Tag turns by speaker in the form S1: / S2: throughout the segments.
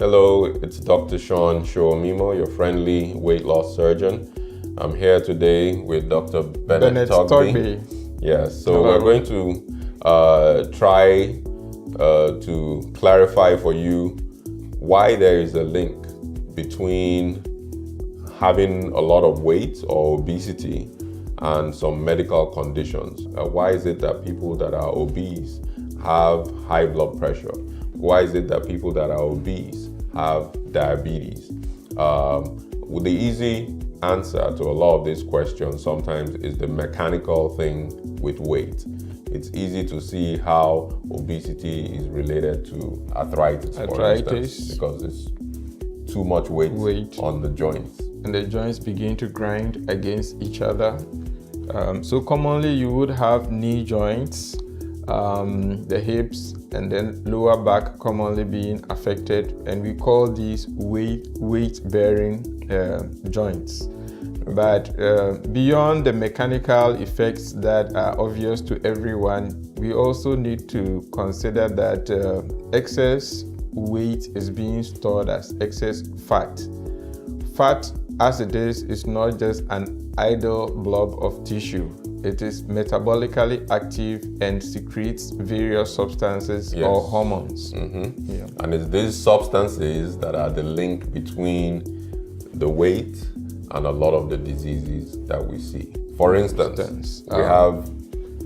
S1: Hello, it's Dr. Sean Showmimo, your friendly weight loss surgeon. I'm here today with Dr. Bennet Togbe. Yes, so
S2: Hello.
S1: we're going to try to clarify for you why there is a link between having a lot of weight or obesity and some medical conditions. Why is it that people that are obese have high blood pressure? Why is it that people that are obese have diabetes? The easy answer to a lot of these questions sometimes is the mechanical thing with weight. It's easy to see how obesity is related to arthritis, for instance, because it's too much weight on the joints.
S2: And the joints begin to grind against each other. So commonly you would have knee joints, the hips, and then lower back commonly being affected, and we call these weight-bearing joints. But beyond the mechanical effects that are obvious to everyone, we also need to consider that excess weight is being stored as excess fat. Fat, as it is not just an idle blob of tissue. It is metabolically active and secretes various substances or hormones.
S1: Yeah. And it's these substances that are the link between the weight and a lot of the diseases that we see. For instance, we have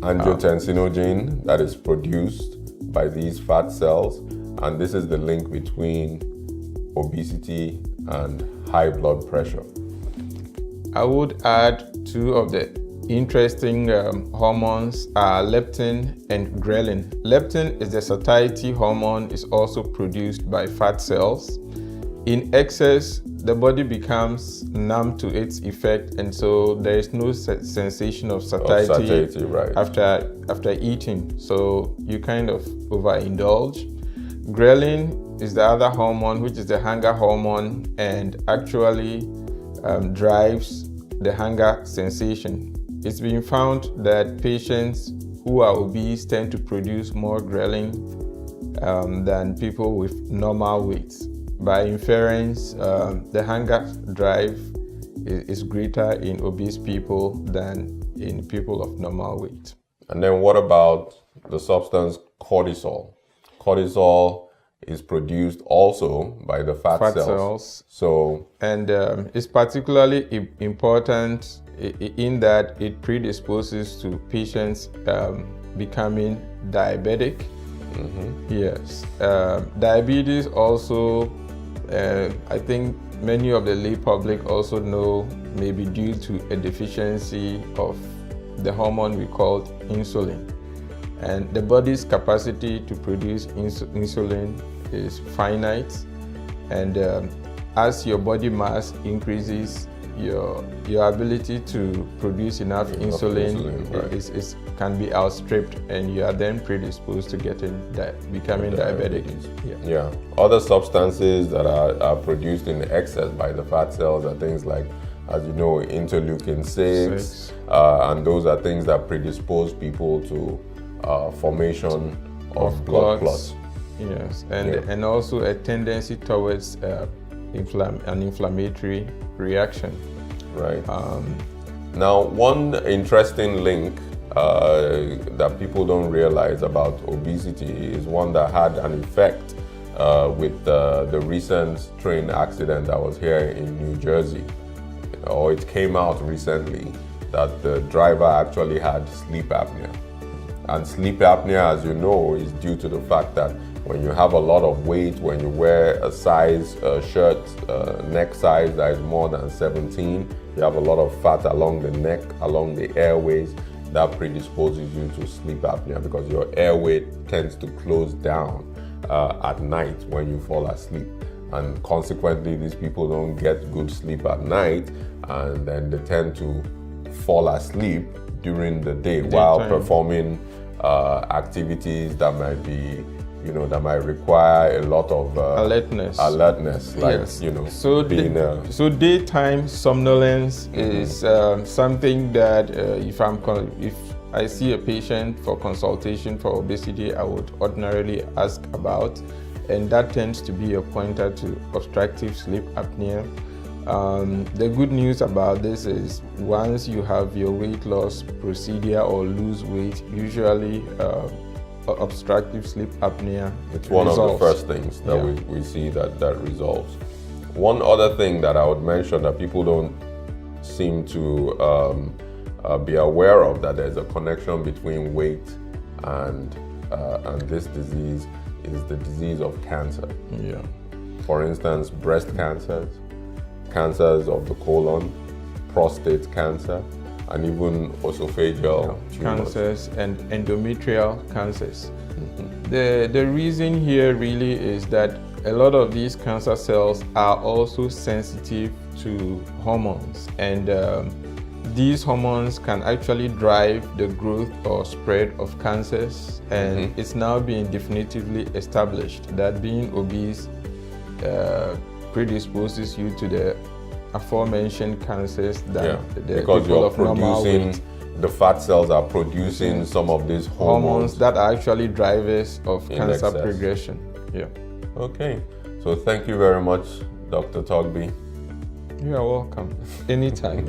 S1: angiotensinogen that is produced by these fat cells, and this is the link between obesity and high blood pressure.
S2: I would add two of the interesting hormones are leptin and ghrelin. Leptin is the satiety hormone, is also produced by fat cells. In excess, the body becomes numb to its effect, and so there is no sensation of satiety, after eating. So you kind of overindulge. Ghrelin is the other hormone, which is the hunger hormone, and actually drives the hunger sensation. It's been found that patients who are obese tend to produce more ghrelin than people with normal weights. By inference, the hunger drive is greater in obese people than in people of normal weight.
S1: And then what about the substance cortisol? Cortisol is produced also by the fat cells.
S2: And it's particularly important in that it predisposes to patients becoming diabetic. Yes. Diabetes also, I think many of the lay public also know, may be due to a deficiency of the hormone we call insulin. And the body's capacity to produce insulin is finite, and as your body mass increases, your ability to produce enough insulin can be outstripped, and you are then predisposed to becoming diabetic.
S1: Other substances that are produced in excess by the fat cells are things like, as you know, interleukin 6, and those are things that predispose people to formation of blood clots.
S2: Yes, and also a tendency towards an inflammatory reaction.
S1: Right. Now, one interesting link that people don't realize about obesity is one that had an effect with the recent train accident that was here in New Jersey. Or it came out recently that the driver actually had sleep apnea. And sleep apnea, as you know, is due to the fact that when you have a lot of weight, when you wear a shirt, neck size that is more than 17, you have a lot of fat along the neck, along the airways, that predisposes you to sleep apnea because your airway tends to close down at night when you fall asleep. And consequently, these people don't get good sleep at night, and then they tend to fall asleep during the day while performing activities that might be, that might require a lot of
S2: alertness,
S1: like,
S2: So daytime somnolence is something that if I see a patient for consultation for obesity, I would ordinarily ask about. and that tends to be a pointer to obstructive sleep apnea. The good news about this is once you have your weight loss procedure or lose weight, usually obstructive sleep apnea
S1: it's one
S2: resolves.
S1: of the first things that we see that resolves. One other thing that I would mention that people don't seem to be aware of, that there's a connection between weight and this disease, is the disease of cancer.
S2: Yeah.
S1: For instance, breast cancers, cancers of the colon, prostate cancer, and even esophageal
S2: cancers and endometrial cancers. The reason here really is that a lot of these cancer cells are also sensitive to hormones, and these hormones can actually drive the growth or spread of cancers, and it's now being definitively established that being obese predisposes you to the aforementioned cancers than the
S1: because
S2: people
S1: you're
S2: of normal
S1: producing,
S2: weight.
S1: the fat cells are producing some of these hormones
S2: that are actually drivers of cancer
S1: excess.
S2: progression. Yeah.
S1: Okay, so thank you very much, Dr. Togbe.
S2: You are welcome. Anytime.